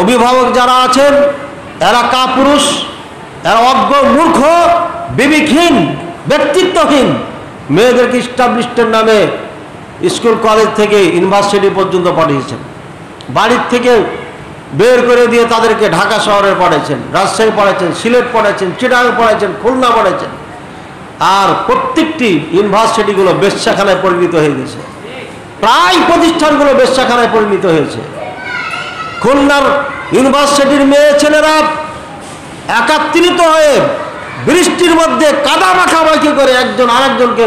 অভিভাবক যারা আছেন এরা কাপুরুষ, এরা অজ্ঞ, মূর্খ, বিবেকহীন, ব্যক্তিত্বহীন। মেয়েদেরকে ইস্টাবলিশমেন্টের নামে স্কুল কলেজ থেকে ইউনিভার্সিটি পর্যন্ত পাঠিয়েছেন। বাড়ির থেকে বের করে দিয়ে তাদেরকে ঢাকা শহরে পড়াইছেন, রাজশাহী পড়াইছেন, সিলেট পড়াইছেন, চিটাগাং পড়াইছেন, খুলনা পড়াইছেন। আর প্রত্যেকটি ইউনিভার্সিটিগুলো বেশ্যাখানায় পরিণত হয়ে গেছে। প্রায় প্রতিষ্ঠানগুলো বেশ্যাখানায় পরিণত হয়েছে। খুলনার ইউনিভার্সিটির মেয়ে ছেলেরা একাত্রিত হয়ে বৃষ্টির মধ্যে কাদা মাখামাখি করে একজন আরেকজনকে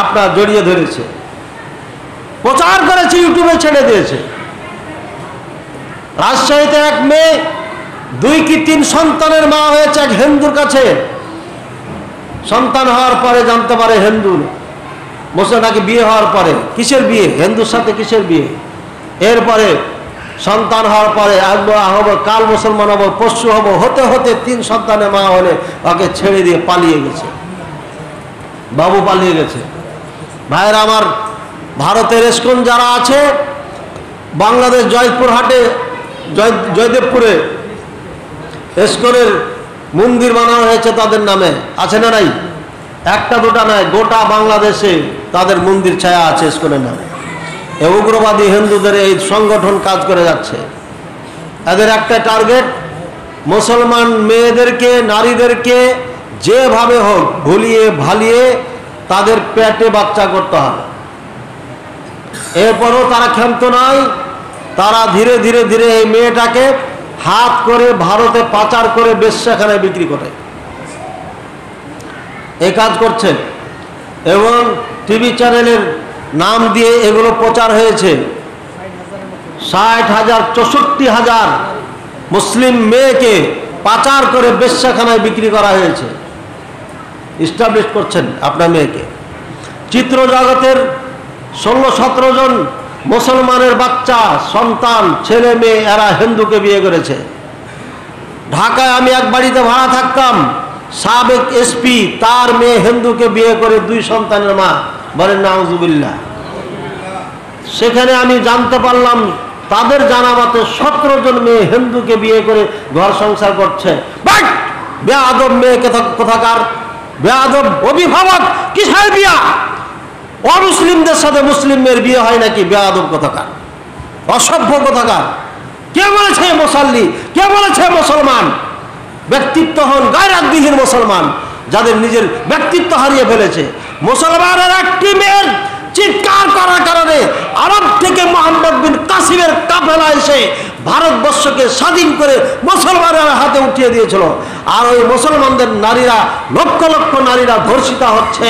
আপনার জড়িয়ে ধরেছে, প্রচার করেছে, ইউটিউবে ছেড়ে দিয়েছে। রাজশাহীতে এক মেয়ে 2 কি 3 সন্তানের মা হয়েছে এক হিন্দুর কাছে। সন্তান হওয়ার পরে জানতে পারে হিন্দু মুসলমানকে বিয়ে হওয়ার পরে। কিসের বিয়ে? হিন্দুর সাথে কিসের বিয়ে? এরপরে সন্তান হওয়ার পরে হবো, কাল মুসলমান হবো, পশু হবো, হতে হতে 3 সন্তানের মা হলে ওকে ছেড়ে দিয়ে পালিয়ে গেছে, বাবু পালিয়ে গেছে। ভাইরা আমার, ভারতের ইস্কন যারা আছে, বাংলাদেশ জয়পুরহাটে জয়দেবপুরে ইস্কনের মন্দির বানানো হয়েছে তাদের নামে, আছে না নাই? একটা দুটা নয়, গোটা বাংলাদেশে তাদের মন্দির ছায়া আছে ইস্কনের নামে। এই উগ্রবাদী হিন্দুদের এই সংগঠন কাজ করে যাচ্ছে। এদের একটা টার্গেট, মুসলমান মেয়েদেরকে, নারীদেরকে যেভাবে হোক ভুলিয়ে ভালিয়ে তাদের পেটে বাচ্চা করতে হবে। এরপরও তারা ক্ষান্ত নয়, তারা ধীরে ধীরে ধীরে এই মেয়েটাকে হাত করে ভারতে পাচার করে বেশ্যাখানায় বিক্রি করে এই কাজ করছে। এবং টিভি চ্যানেলের নাম দিয়ে এগুলো প্রচার হয়েছে। 60,000 64,000 মুসলিম মেয়েকে পাচার করে বেশ্যাখানায় বিক্রি করা হয়েছে। ইস্টাবলিশ করছেন আপনার মেয়েকে। চিত্র জগতের 16-17 জন মুসলমানের বাচ্চা সন্তান, ছেলে মেয়ে, এরা হিন্দুকে বিয়ে করেছে। ঢাকায় আমি এক বাড়িতে ভাড়া থাকতাম, সাবেক এসপি তার মেয়ে হিন্দুকে বিয়ে করে 2 সন্তানের মা। বলেন নাউজুবিল্লাহ। সেখানে আমি জানতে পারলাম তাদের জানা মতে 17 জন মেয়ে হিন্দুকে বিয়ে করে ঘর সংসার করছে। বেয়াদব মেয়ে কোথাকার, বেয়াদব অভিভাবক। কিসের বিয়া? অমুসলিমদের সাথে মুসলিম মেয়ের বিয়ে হয় নাকি? বেয়াদব কোথাকার, অসভ্য কোথাকার। কে বলেছে মুসল্লি? কে বলেছে মুসলমান? ব্যক্তিত্বহীন, গায়রাতবিহীন মুসলমান, যাদের নিজের ব্যক্তিত্ব হারিয়ে ফেলেছে। মুসলমানের একটি মেয়ের চিৎকার করার কারণে আরব থেকে মোহাম্মদ বিন কাসিমের কাফেলা এসে ভারতবর্ষকে স্বাধীন করে মুসলমানের হাতে উঠিয়ে দিয়েছিল। আর ওই মুসলমানদের নারীরা, লক্ষ লক্ষ নারীরা ধর্ষিত হচ্ছে,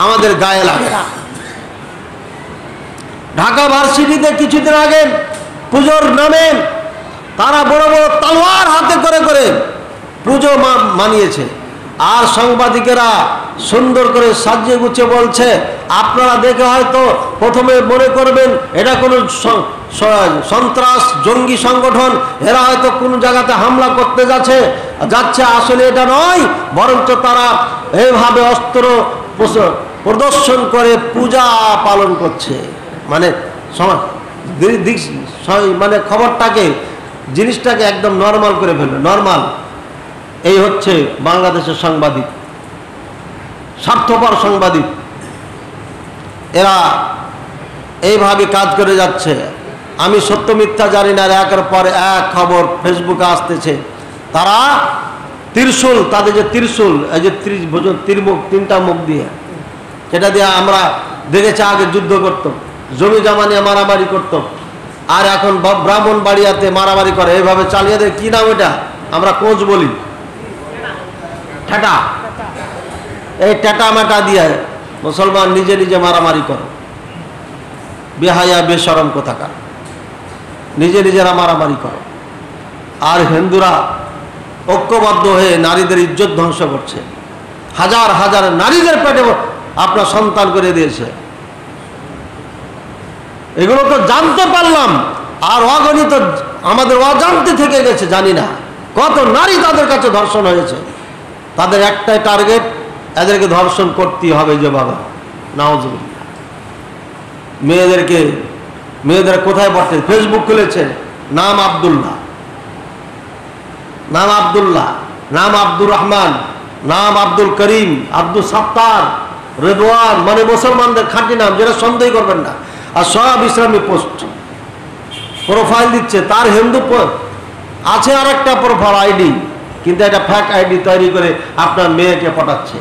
আমাদের গায়ে লাগে না। ঢাকা ভার্সিটিতে কিছুদিন আগে পুজোর নামে তারা বড় বড় তলোয়ার হাতে করে করে পুজো মানিয়েছে। আর সাংবাদিকেরা সুন্দর করে সাজিয়ে গুছিয়ে বলছে, আপনারা দেখে হয়তো প্রথমে মনে করবেন এটা কোনো সন্ত্রাস জঙ্গি সংগঠন, এরা হয়তো কোনো জায়গাতে হামলা করতে যাচ্ছে। আসলে এটা নয়, বরঞ্চ তারা এইভাবে অস্ত্র প্রদর্শন করে পূজা পালন করছে। মানে মানে খবরটাকে, জিনিসটাকে একদম নর্মাল করে ফেলবে, নর্মাল। এই হচ্ছে বাংলাদেশের সাংবাদিক, স্বার্থপর সাংবাদিক। এরা এইভাবে কাজ করে যাচ্ছে। আমি সত্য মিথ্যা জানি না, একের পর এক খবর ফেসবুকে আসতেছে। তারা ত্রিশূল, তাদের যে ত্রিশূল, এই যে 30 বছর ত্রিমুখ, 3টা মুখ দিয়ে, সেটা দিয়ে আমরা দেখেছি আগে যুদ্ধ করতো, জমি জমা নিয়ে মারামারি করতো। আর এখন ব্রাহ্মণবাড়িয়াতে মারামারি করে, এইভাবে চালিয়ে দেয়। কি নাম এটা? আমরা কোচ বলি, ঠেটা। এই টেটা মেটা দিয়ে মুসলমান নিজে নিজে মারামারি করে। বেহায়া বেশরম কোথাকার, নিজে নিজেরা মারামারি করে। আর হিন্দুরা ঐক্যবদ্ধ হয়ে নারীদের ইজ্জত ধ্বংস করছে। হাজার হাজার নারীদের পেটে আপনার সন্তান করে দিয়েছে। এগুলো তো জানতে পারলাম, আর অগণিত আমাদের অজান্তে থেকে গেছে, জানি না কত নারী তাদের কাছে ধর্ষণ হয়েছে। তাদের একটাই টার্গেট, এদেরকে ধর্ষণ করতেই হবে। যে বাবা নাউজুবিল্লাহ। মেয়েদের কোথায় পড়তে? ফেসবুক খুলেছে, নাম আব্দুল্লাহ, নাম আব্দুল্লাহ, নাম আব্দুর রহমান, নাম আব্দুল করিম, আব্দুল সাত্তার, রেদওয়ান, মানে মুসলমানদের খাঁটি নাম, যেটা সন্দেহ করবেন না। আর সব ইসলামী পোস্ট, প্রোফাইল দিচ্ছে। তার হিন্দু আছে আর একটা প্রোফাইল আইডি, কিন্তু একটা ফ্যাক আইডি তৈরি করে আপনার মেয়েকে পটাচ্ছে।